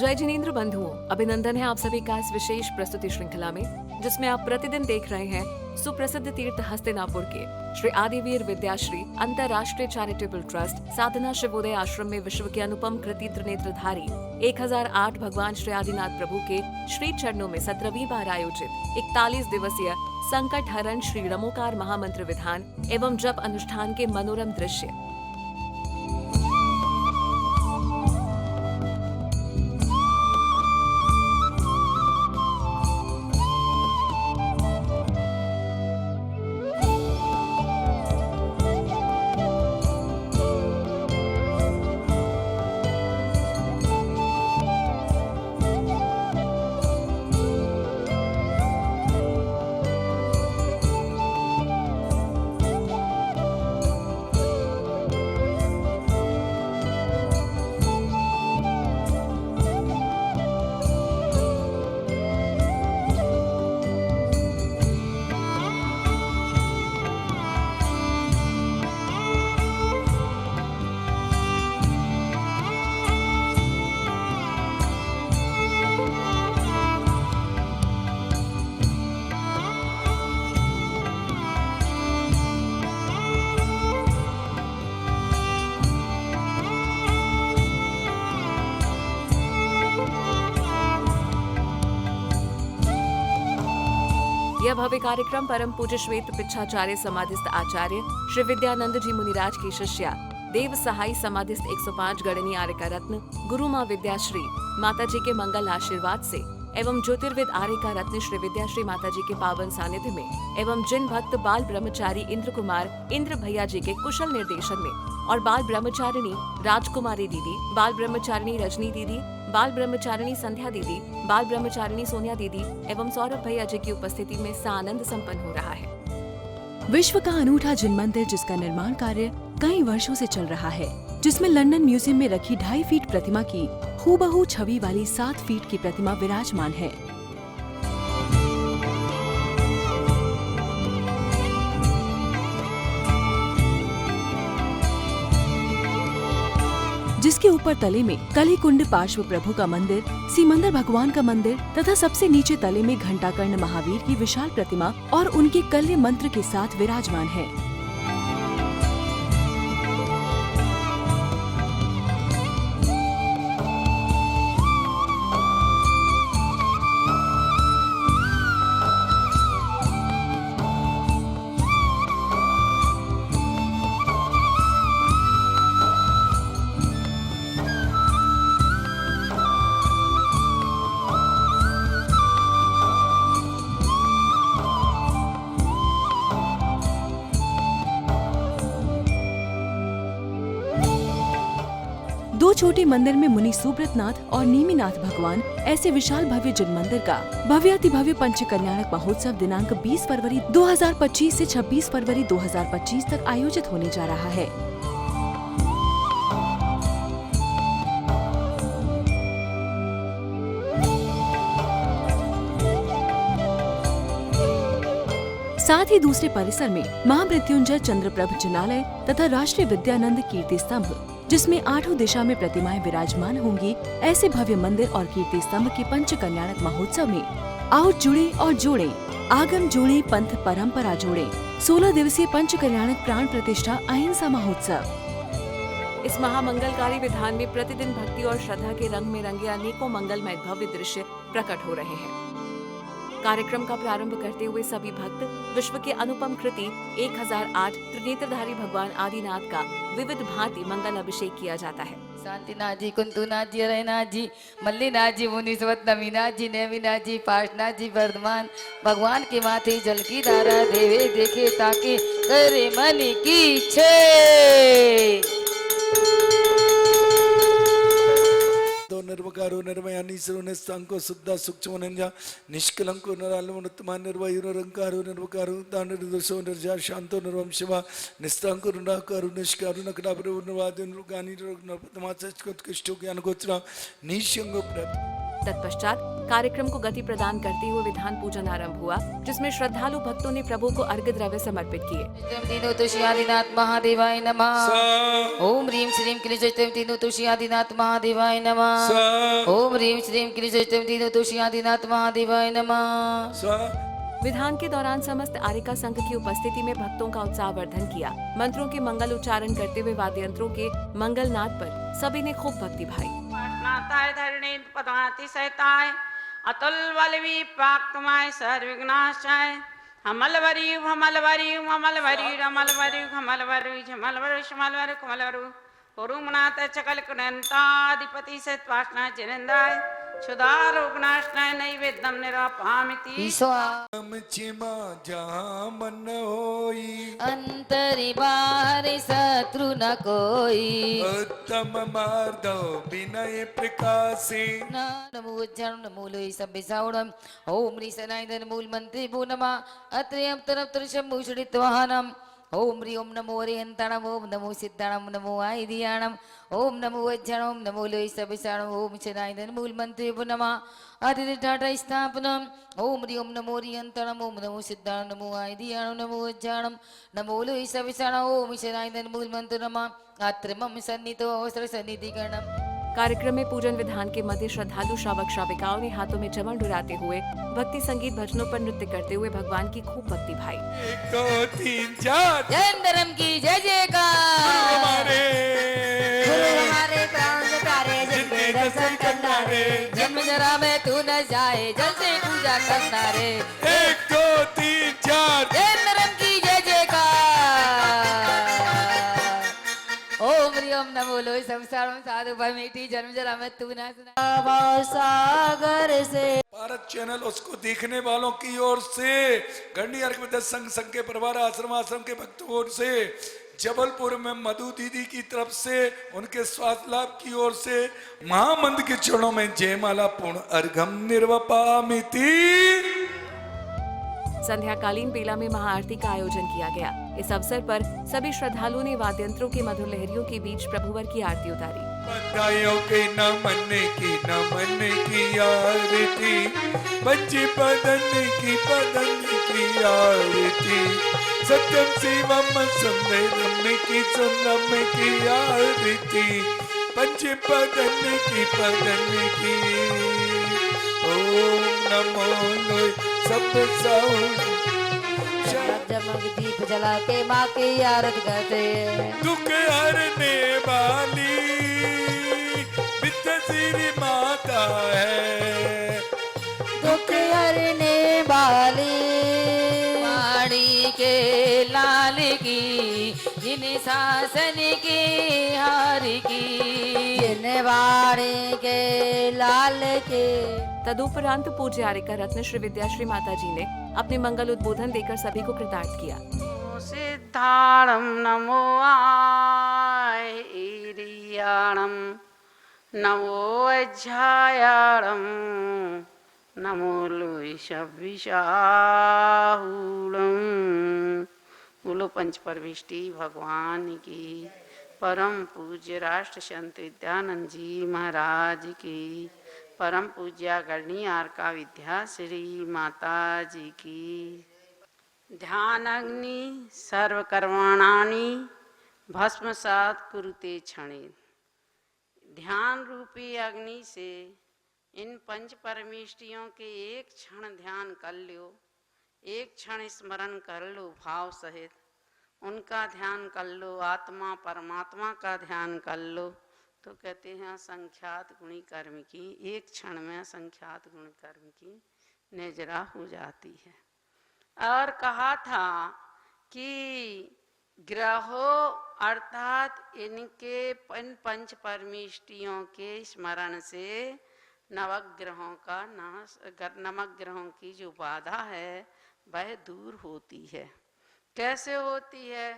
जय जिनेंद्र बंधुओं, अभिनंदन है आप सभी का इस विशेष प्रस्तुति श्रृंखला में, जिसमें आप प्रतिदिन देख रहे हैं सुप्रसिद्ध तीर्थ हस्तिनापुर के श्री आदिवीर विद्याश्री अंतर्राष्ट्रीय चैरिटेबल ट्रस्ट साधना शिवोदय आश्रम में विश्व के अनुपम कृति त्रिनेत्रधारी 1008 भगवान श्री आदिनाथ प्रभु के श्री चरणों में 17वीं बार आयोजित 41 दिवसीय संकट हरण श्री रमोकार महामंत्र विधान एवं जप अनुष्ठान के मनोरम दृश्य। यह भव्य कार्यक्रम परम पूज्य श्वेत पिच्छाचार्य समाधिस्थ आचार्य श्री विद्यानंद जी मुनिराज की शिष्या देव सहाय समाधिस्थ 105 गणनीय आर्यका रत्न गुरु माँ विद्याश्री माता जी के मंगल आशीर्वाद से एवं ज्योतिर्विद आर्यका रत्न श्री विद्याश्री माता जी के पावन सानिध्य में एवं जिन भक्त बाल ब्रह्मचारी इंद्र कुमार इंद्र भैया जी के कुशल निर्देशन में और बाल ब्रह्मचारिणी राजकुमारी दीदी, बाल ब्रह्मचारिणी रजनी दीदी, बाल ब्रह्मचारिणी संध्या दीदी, बाल ब्रह्मचारिणी सोनिया दीदी एवं सौरभ भैया जी की उपस्थिति में सानंद संपन्न हो रहा है। विश्व का अनूठा जिन मंदिर जिसका निर्माण कार्य कई वर्षों से चल रहा है, जिसमें लंदन म्यूजियम में रखी 2.5 फीट प्रतिमा की हूबहू छवि वाली 7 फीट की प्रतिमा विराजमान है, जिसके ऊपर तले में कली कुंड पार्श्व प्रभु का मंदिर, सीमंदर भगवान का मंदिर तथा सबसे नीचे तले में घंटाकर्ण महावीर की विशाल प्रतिमा और उनके कल्य मंत्र के साथ विराजमान है। दो छोटे मंदिर में मुनि सुब्रतनाथ और नीमिनाथ भगवान ऐसे विशाल भव्य जिन मंदिर का भव्याति भव्य पंच कल्याणक महोत्सव दिनांक 20 फरवरी 2025 से 26 फरवरी 2025 तक आयोजित होने जा रहा है। साथ ही दूसरे परिसर में महामृत्युंजय चंद्रप्रभ जिनालय तथा राष्ट्रीय विद्यानंद कीर्ति स्तंभ, जिसमें 8 दिशा में प्रतिमाएं विराजमान होंगी, ऐसे भव्य मंदिर और कीर्ति स्तंभ के पंच कल्याणक महोत्सव में आओ जुड़े और जोड़े, आगम जोड़े पंथ परंपरा जोड़े। 16 दिवसीय पंच कल्याणक प्राण प्रतिष्ठा अहिंसा महोत्सव। इस महामंगलकारी विधान में प्रतिदिन भक्ति और श्रद्धा के रंग में रंगे अनेकों मंगलमय भव्य दृश्य प्रकट हो रहे हैं। कार्यक्रम का प्रारंभ करते हुए सभी भक्त विश्व के अनुपम कृति 1008 त्रिनेत्रधारी भगवान आदिनाथ का विविध भांति मंगल अभिषेक किया जाता है। शांतिनाथ जी, कुंतुनाथ जी, अरयनाथ जी, मल्लीनाथ जी, मुनीश्वत, नवीनाथ जी, नेमिनाथ जी, पार्शनाथ जी, वर्धमान भगवान के माथे जल की धारा देवे देखे ताके करे मन की इच्छे। निर्वकारो निर्मयानी निस्तांको शुद्ध सूक्ष्म निष्कलंको नरालमनुत्तमा निर्वयुरंकारो निर्वकारो दान निर्दोषो निर्जा शांतो निर्वम शिवा निस्तांको निराकारो निष्कारो नकरापरो निर्वादो निर्गानी नपतमाचकोत्कृष्टो ज्ञान गोचरा निशंगो। तत्पश्चात कार्यक्रम को गति प्रदान करते हुए विधान पूजन आरंभ हुआ, जिसमें श्रद्धालु भक्तों ने प्रभु को अर्घ्य द्रव्य समर्पित किए। दीनो तुष्यादिनाथ महादेवाय नमः। ओम ह्रीं श्रीं क्लीं दीनो तुष्यादिनाथ महादेवाय नमः। ओम ह्रीं श्रीं क्लीं दीनो तुष्यादिनाथ महादेवाय नमः। विधान के दौरान समस्त आर्यिका संघ की उपस्थिति में भक्तों का उत्साहवर्धन किया। मंत्रों के मंगल उच्चारण करते हुए वाद्य यंत्रों के मंगलनाद पर सभी ने खूब भक्ति भाई। पाटनाताय धरणी पद्माति सहिताय अतुल बल विपाक्तमाय सर्वविघ्नाशाय हमलवरी हमलवरी हमलवरी रमलवरी हमलवरी झमलवरी शमलवरी कमलवरी पुरुमनाथ चकल कुनंताधिपति सत्वासना जिनेन्द्राय क्षुधारोगनाशनाय नैवेद्यम निरापामिति। चिमा जहाँ मन होई अंतरि बाहरि शत्रु न कोई। उत्तम मार्दव विनय प्रकाशे नमो उज्जैन नमो लोई सभ्य साउणम। ओम ह्रीं सनातन मूल मंत्री भू नमः। अत्रयम तरफ त्रिशम भूषणित वाहनम। ओम ह्रीं ओम नमो हरिहंताणम। ओम नमो सिद्धाणम नमो आयुधियाणम। ओम नमो वज्जणम। ओम नमो लोई सभिषाणम। ओम सनातन मूल मंत्री भू नमः। अतिथि टाटा स्थापनम। ओम ह्रीं ओम नमो हरिहंताणम। ओम नमो सिद्धाणम नमो आयुधियाणम नमो वज्जणम नमो लोई सभिषाणम। ओम सनातन मूल मंत्र नमः। अत्रमम सन्निधो अवसर सन्निधिकरणम। कार्यक्रम में पूजन विधान के मध्य श्रद्धालु श्रावक श्राविकाओं ने हाथों में चमन डुराते हुए भक्ति संगीत भजनों पर नृत्य करते हुए भगवान की खूब भक्ति भाई। 1 2 3 4 जैन धर्म की जय जयकार। गुरु हमारे प्राण से प्यारे जिनके दर्शन करना रे। जन्म जरा में तू न जाए जल से पूजा करना रे। 1 2 3 4 जैन धर्म की जय जयकार। ओम ह्रीं ओम नमो लोई संसारम साधु भाई मीठी जन्म जरा में तू न सुना। सागर से भारत चैनल उसको देखने वालों की ओर से गंडी अर्घ संघ संघ के परिवार आश्रम के भक्तों की ओर से जबलपुर में मधु दीदी की तरफ से उनके स्वास्थ्य लाभ की ओर से महामंद के चरणों में जयमाला पूर्ण अर्घम निर्वपामिति। संध्याकालीन बेला में महाआरती का आयोजन किया गया। इस अवसर पर सभी श्रद्धालुओं ने वाद्यंत्रों की मधुर लहरियों के बीच प्रभुवर की आरती उतारी। बधाइयों के न मन की आरती बच्चे पदन की आरती सत्यम शिवम सुंदरम की आरती बच्चे पदन की ओम नमो लोई सब साउंड जगमग दीप जला के माँ की आरती करते। दुख हरने वाली विद्याश्री माता है। दुख हरने वाली वाणी के लाल की जिन शासन की हार की जिन वाणी के लाल के। तदुपरांत पूज्य आर्यिका रत्न श्री विद्याश्री माता जी ने अपने मंगल उद्बोधन देकर सभी को कृतार्थ किया। सिद्धाणम नमो आयरियाणम नमो अज्जायाणम नमो लोई सभिषाहुणम। बोलो पंच परविष्टि भगवान की। परम पूज्य राष्ट्र संत विद्यानंद जी महाराज की। परम पूज्या गणनी आर्का विद्याश्री माता जी की। ध्यान अग्नि सर्वकर्माणानि भस्मसात कुरुते क्षणे। ध्यान रूपी अग्नि से इन पंच परमेष्टियों के एक क्षण ध्यान कर लो। एक क्षण स्मरण कर लो भाव सहित उनका ध्यान कर लो। आत्मा परमात्मा का ध्यान कर लो तो कहते हैं असंख्यात गुणी कर्म की एक क्षण में असंख्यात गुण कर्म की निजरा हो जाती है। और कहा था कि ग्रहों अर्थात इनके पंच परमेष्टियों के स्मरण से नवग्रहों का नाश नवग्रहों की जो बाधा है वह दूर होती है। कैसे होती है?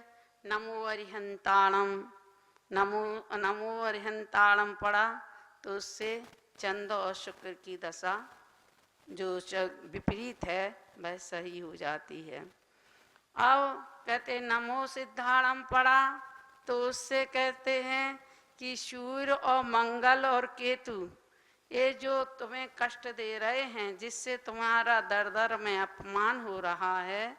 नमो अरिहंताणम नमो अरिहंताणम पढ़ा तो उससे चंद्र और शुक्र की दशा जो विपरीत है वह सही हो जाती है। अब कहते नमो सिद्धाणम पढ़ा तो उससे कहते हैं कि सूर्य और मंगल और केतु ये जो तुम्हें कष्ट दे रहे हैं, जिससे तुम्हारा दर दर में अपमान हो रहा है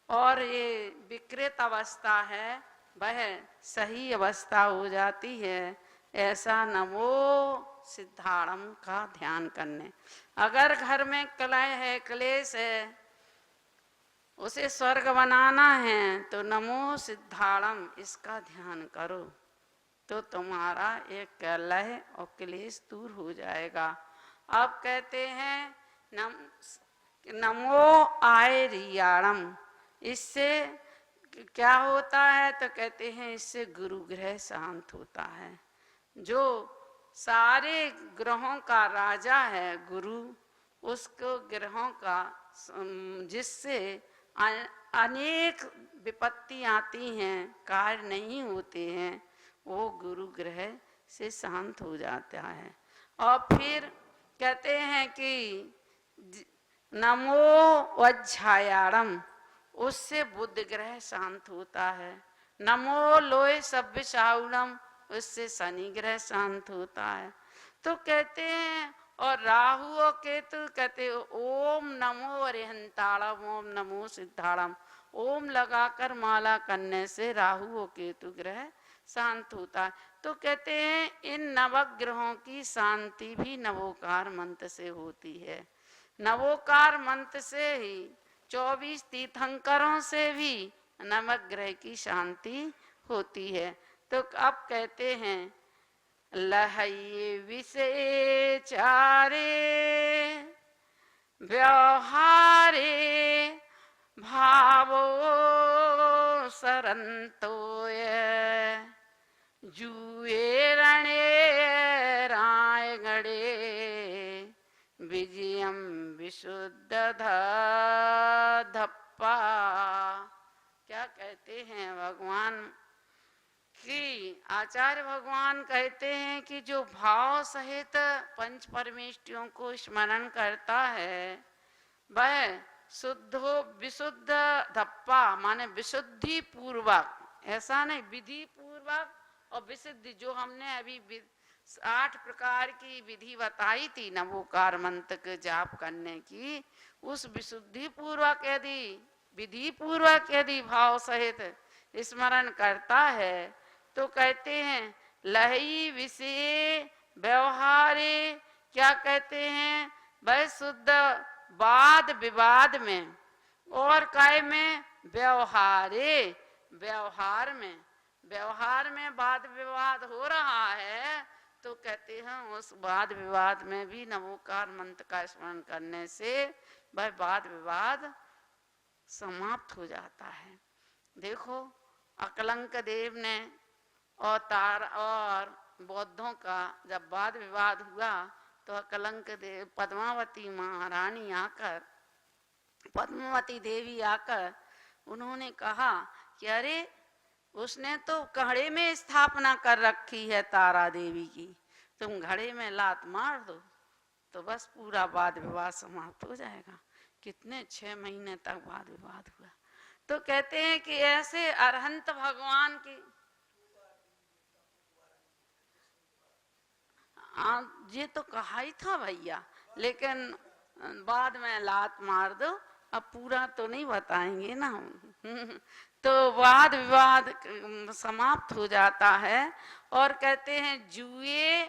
और ये विकृत अवस्था है, वह सही अवस्था हो जाती है। ऐसा नमो सिद्धाणम का ध्यान करने। अगर घर में कलह है, क्लेश है, उसे स्वर्ग बनाना है तो नमो सिद्धाणम इसका ध्यान करो, तो तुम्हारा एक कलह और क्लेश दूर हो जाएगा। अब कहते हैं नमो आय रियाणम, इससे क्या होता है? तो कहते हैं इससे गुरु ग्रह शांत होता है। जो सारे ग्रहों का राजा है गुरु, उसको ग्रहों का, जिससे अनेक विपत्ति आती हैं, कार्य नहीं होते हैं, वो गुरु ग्रह से शांत हो जाता है। और फिर कहते हैं कि नमो वज्झायाणम, उससे बुध ग्रह शांत होता है। नमो लोय सभ्य शाउणम, उससे शनि ग्रह शांत होता है। तो कहते हैं, और राहु और केतु कहते ओम नमो अरिहंताणम, ओम नमो सिद्धाणम, ओम लगाकर माला करने से राहु और केतु ग्रह शांत होता है। तो कहते हैं इन नवग्रहों की शांति भी नवोकार मंत्र से होती है। नवोकार मंत्र से ही 24 तीर्थंकरों से भी नवग्रह की शांति होती है। तो अब कहते हैं लहये विषे चारे व्यवहारे भावो सरंतोय, जुए रणे रायगणे विजयम विशुद्ध धप्पा। क्या कहते हैं भगवान कि आचार्य भगवान कहते हैं कि जो भाव सहित पंच परमेष्टियों को स्मरण करता है वह शुद्धो विशुद्ध धप्पा, माने विशुद्धि पूर्वक, ऐसा नहीं विधि पूर्वक और विशुद्धि, जो हमने अभी 8 प्रकार की विधि बताई थी नवोकार मंत्र के जाप करने की, उस विशुद्धि पूर्वक यदि विधि पूर्वक यदि भाव सहित स्मरण करता है तो कहते हैं लही विषय व्यवहारे, क्या कहते हैं? वह शुद्ध वाद विवाद में और काय में व्यवहारे, व्यवहार में वाद विवाद हो रहा है तो कहते हैं उस वाद विवाद में भी नवोकार मंत्र का स्मरण करने से वह वाद विवाद समाप्त हो जाता है। देखो अकलंक देव ने और बौद्धों का जब वाद विवाद हुआ तो अकलंक देव पद्मावती महारानी आकर, पद्मावती देवी आकर उन्होंने कहा कि अरे उसने तो घड़े में स्थापना कर रखी है तारा देवी की, तुम घड़े में लात मार दो तो बस पूरा वाद विवाद समाप्त हो जाएगा। कितने 6 महीने तक वाद विवाद हुआ। तो कहते हैं कि ऐसे अरहंत भगवान की ये तो कहा ही था भैया, लेकिन बाद में लात मार दो, अब पूरा तो नहीं बताएंगे ना हम। तो वाद विवाद समाप्त हो जाता है। और कहते हैं जुए,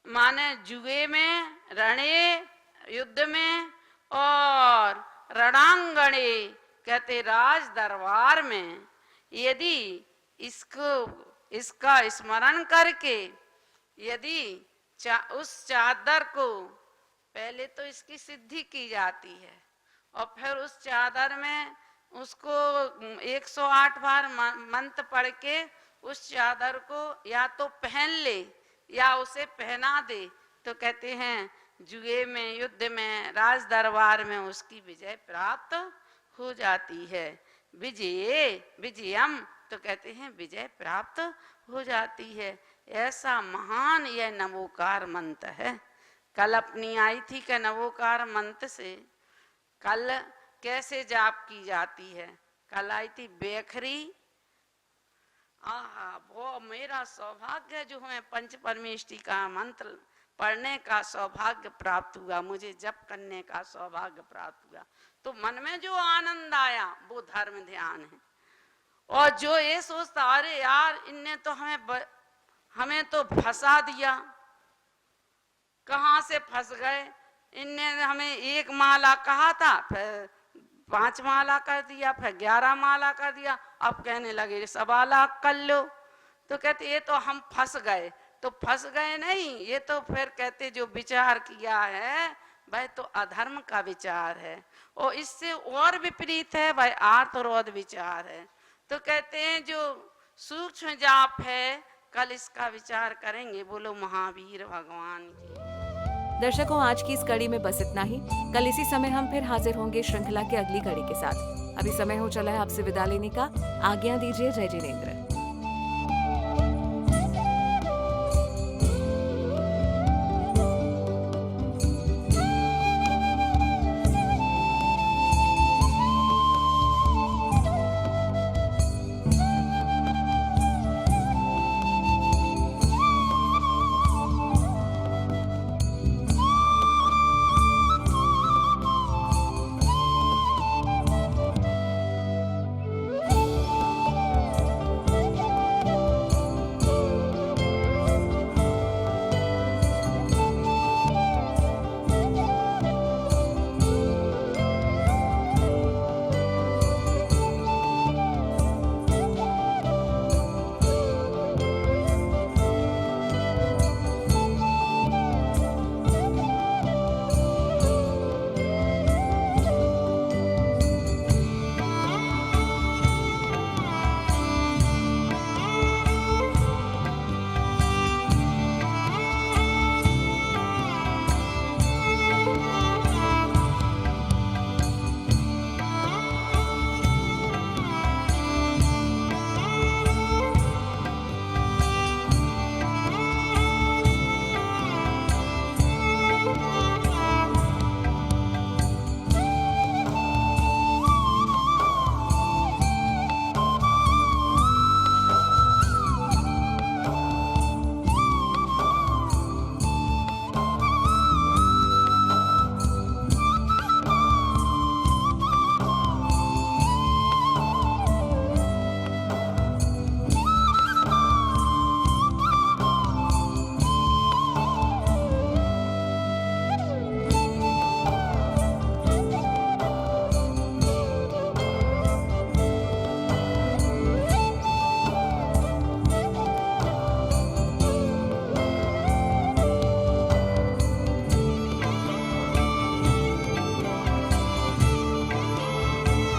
माने जुए में, रणे युद्ध में, और रणांगणे कहते राज दरबार में, यदि इसका स्मरण करके यदि उस चादर को, पहले तो इसकी सिद्धि की जाती है और फिर उस चादर में उसको 108 बार मंत्र पढ़ के उस चादर को या तो पहन ले या उसे पहना दे, तो कहते हैं जुए में, युद्ध में, राज दरबार में उसकी विजय प्राप्त हो जाती है। विजयम तो कहते हैं विजय प्राप्त हो जाती है। ऐसा महान यह नवोकार मंत्र है। कल अपनी आई थी कि नवोकार मंत्र से कल कैसे जाप की जाती है। कल आई थी बेखरी। आहा, वो मेरा सौभाग्य जो है पंच परमेष्टि का मंत्र पढ़ने का सौभाग्य प्राप्त हुआ, मुझे जप करने का सौभाग्य प्राप्त हुआ। तो मन में जो आनंद आया वो धर्म ध्यान है। और जो ये सोचता अरे यार इनने तो हमें तो फंसा दिया, कहाँ से फंस गए, इनने हमें 1 माला कहा था, फिर 5 माला कर दिया, फिर 11 माला कर दिया, अब कहने लगे 1.25 लाख कर लो। तो कहते ये तो हम फंस गए। तो फंस गए नहीं, ये तो फिर कहते जो विचार किया है भाई तो अधर्म का विचार है, और इससे और विपरीत है भाई आर्तरोध विचार है। तो कहते हैं जो सूक्ष्म जाप है, कल इसका विचार करेंगे। बोलो महावीर भगवान की। दर्शकों, आज की इस कड़ी में बस इतना ही। कल इसी समय हम फिर हाजिर होंगे श्रृंखला की अगली कड़ी के साथ। अभी समय हो चला है आपसे विदा लेने का। आज्ञा दीजिए। जय जिनेंद्र।